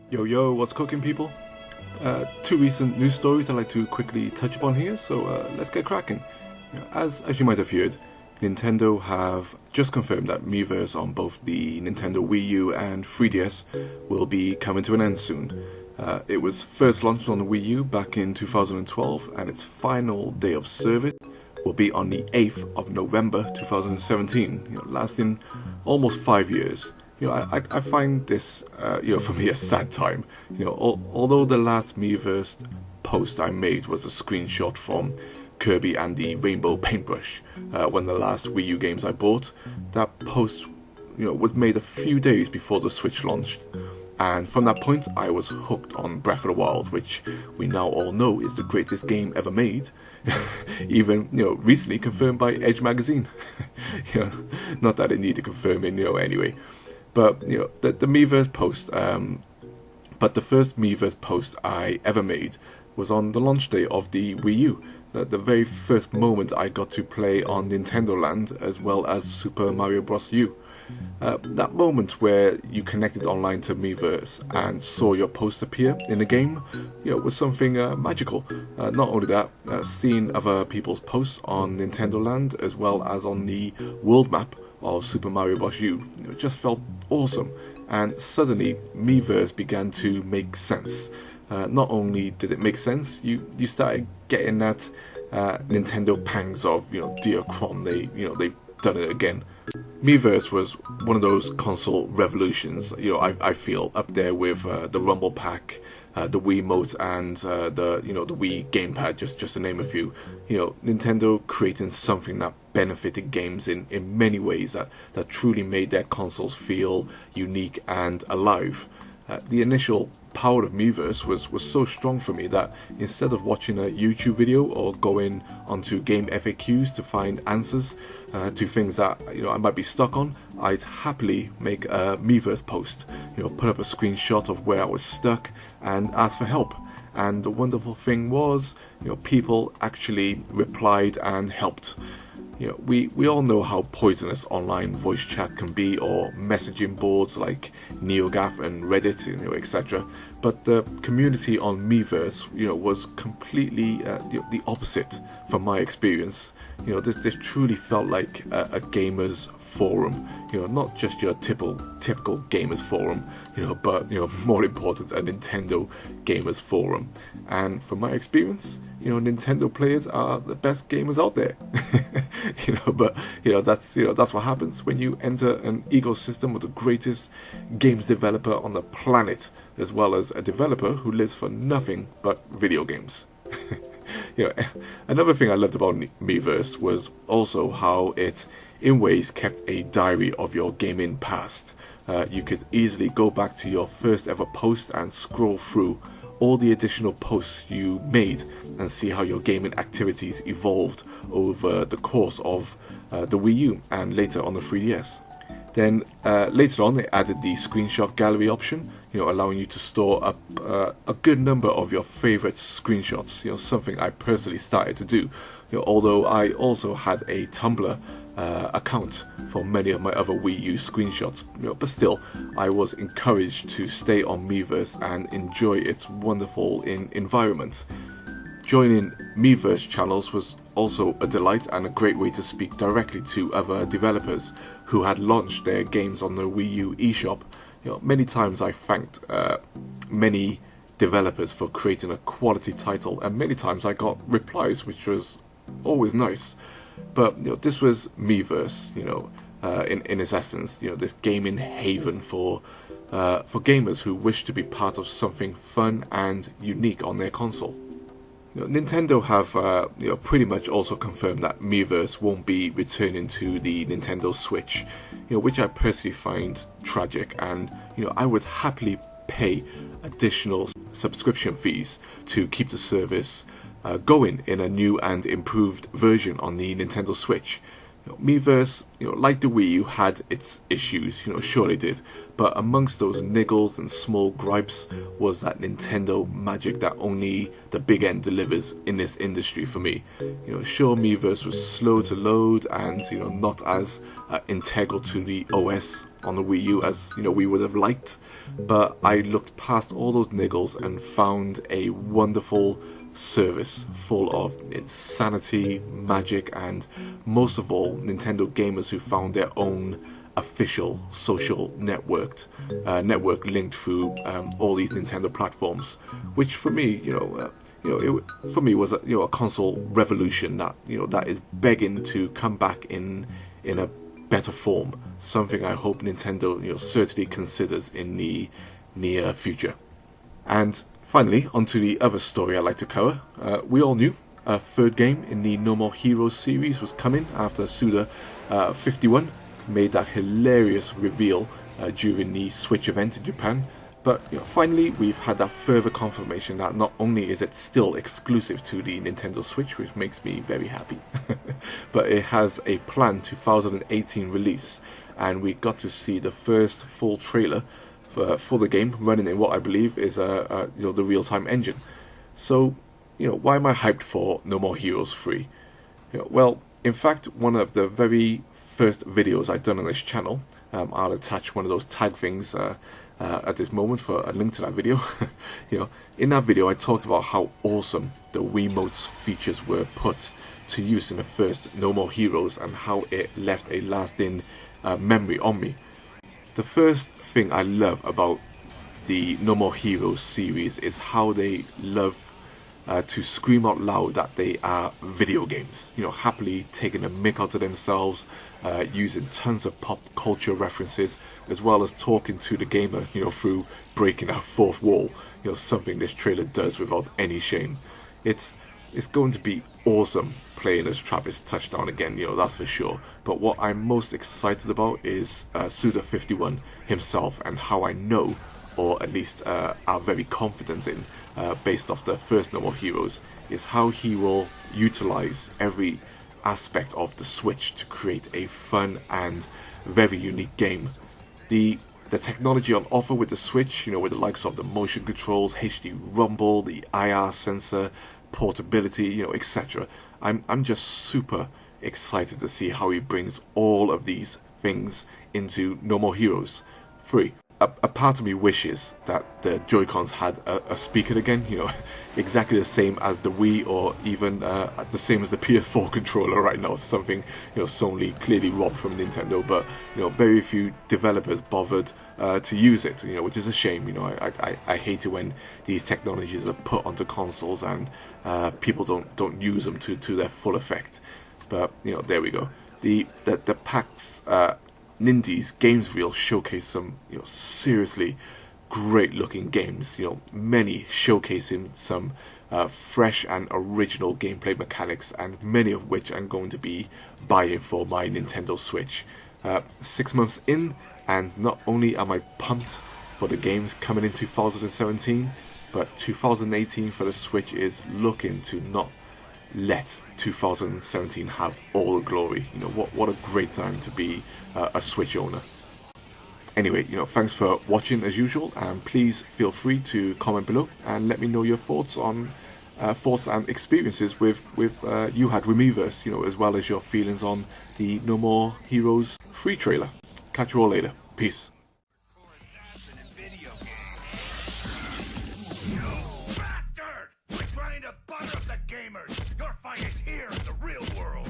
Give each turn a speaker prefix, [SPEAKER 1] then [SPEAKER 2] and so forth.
[SPEAKER 1] Yo yo, what's cooking, people? Two recent news stories I'd like to quickly touch upon here, so let's get cracking. As you might have heard, Nintendo have just confirmed that Miiverse on both the Nintendo Wii U and 3DS will be coming to an end soon. It was first launched on the Wii U back in 2012, and its final day of service will be on the 8th of November 2017, lasting almost 5 years. I find this, for me, a sad time. Although the last Miiverse post I made was a screenshot from Kirby and the Rainbow Paintbrush, one of the last Wii U games I bought, that post, was made a few days before the Switch launched. And from that point, I was hooked on Breath of the Wild, which we now all know is the greatest game ever made. Even, recently confirmed by Edge magazine. Not that I need to confirm it, anyway. But the Miiverse post, but the first Miiverse post I ever made was on the launch day of the Wii U. The very first moment I got to play on Nintendo Land, as well as Super Mario Bros. U. That moment where you connected online to Miiverse and saw your post appear in the game, was something magical. Not only that, seeing other people's posts on Nintendo Land, as well as on the world map of Super Mario Bros. U, it just felt awesome. And suddenly, Miiverse began to make sense. Not only did it make sense, you started getting that Nintendo pangs of, dear Crom, they've done it again. Miiverse was one of those console revolutions, I feel, up there with the Rumble Pack, the Wiimote, and the Wii gamepad, just to name a few. Nintendo creating something that benefited games in many ways that truly made their consoles feel unique and alive. The initial power of Miiverse was so strong for me that instead of watching a YouTube video or going onto game FAQs to find answers to things that I might be stuck on, I'd happily make a Miiverse post, put up a screenshot of where I was stuck and ask for help. And the wonderful thing was, people actually replied and helped. We all know how poisonous online voice chat can be, or messaging boards like NeoGAF and Reddit, etc. But the community on Miiverse, was completely the opposite from my experience. This truly felt like a gamers forum. Not just your typical gamers forum, but more important, a Nintendo gamers forum. And from my experience, Nintendo players are the best gamers out there. But that's what happens when you enter an ecosystem with the greatest games developer on the planet, as well as a developer who lives for nothing but video games. Another thing I loved about Miiverse was also how it, in ways, kept a diary of your gaming past. You could easily go back to your first ever post and scroll through all the additional posts you made and see how your gaming activities evolved over the course of the Wii U and later on the 3DS. Then later on, they added the screenshot gallery option, allowing you to store up a good number of your favorite screenshots. Something I personally started to do. Although I also had a Tumblr account for many of my other Wii U screenshots, but still, I was encouraged to stay on Miiverse and enjoy its wonderful environment. Joining Miiverse channels was also a delight and a great way to speak directly to other developers who had launched their games on the Wii U eShop. Many times I thanked many developers for creating a quality title, and many times I got replies, which was always nice. But this was Miiverse, in its essence, this gaming haven for gamers who wish to be part of something fun and unique on their console. Nintendo have pretty much also confirmed that Miiverse won't be returning to the Nintendo Switch, which I personally find tragic, and I would happily pay additional subscription fees to keep the service going in a new and improved version on the Nintendo Switch. Miiverse, like the Wii U, had its issues, sure it did, but amongst those niggles and small gripes was that Nintendo magic that only the big end delivers in this industry for me. Sure, Miiverse was slow to load and, not as integral to the OS on the Wii U as we would have liked, but I looked past all those niggles and found a wonderful service full of insanity, magic, and most of all, Nintendo gamers who found their own official social network linked through all these Nintendo platforms, which for me, for me was a console revolution that is begging to come back in a better form. Something I hope Nintendo certainly considers in the near future. And finally, onto the other story I'd like to cover. We all knew a third game in the No More Heroes series was coming after Suda 51 made that hilarious reveal during the Switch event in Japan. But finally, we've had that further confirmation that not only is it still exclusive to the Nintendo Switch, which makes me very happy, but it has a planned 2018 release, and we got to see the first full trailer for the game running in what I believe is the real-time engine. So, why am I hyped for No More Heroes 3? Well, in fact, one of the very first videos I've done on this channel, I'll attach one of those tag things at this moment for a link to that video. In that video I talked about how awesome the Wiimote's features were put to use in the first No More Heroes and how it left a lasting memory on me. The first thing I love about the No More Heroes series is how they love to scream out loud that they are video games, happily taking a mick out of themselves, using tons of pop culture references, as well as talking to the gamer, through breaking that fourth wall, something this trailer does without any shame. It's going to be awesome playing as Travis Touchdown again, that's for sure. But what I'm most excited about is Suda51 himself, and how I know, or at least are very confident in, based off the first No More Heroes, is how he will utilize every aspect of the Switch to create a fun and very unique game. The technology on offer with the Switch, with the likes of the motion controls, HD rumble, the IR sensor, portability, etc. I'm just super excited to see how he brings all of these things into No More Heroes 3. A part of me wishes that the Joy-Cons had a speaker again, exactly the same as the Wii, or even the same as the PS4 controller right now. Something Sony clearly robbed from Nintendo, but very few developers bothered to use it, which is a shame. I hate it when these technologies are put onto consoles and people don't use them to their full effect. But there we go. The PAX Nindies Games Reel showcased some seriously great looking games, many showcasing some fresh and original gameplay mechanics, and many of which I'm going to be buying for my Nintendo Switch. 6 months in, and not only am I pumped for the games coming in 2017, but 2018 for the Switch is looking to not let 2017 have all the glory. What a great time to be a Switch owner. Anyway, thanks for watching as usual, and please feel free to comment below and let me know your thoughts on thoughts and experiences with you had with Miiverse, as well as your feelings on the No More Heroes 3 trailer. Catch you all later. Peace.
[SPEAKER 2] Bastard! We're trying to butter up the gamers! Your fight is here in the real world!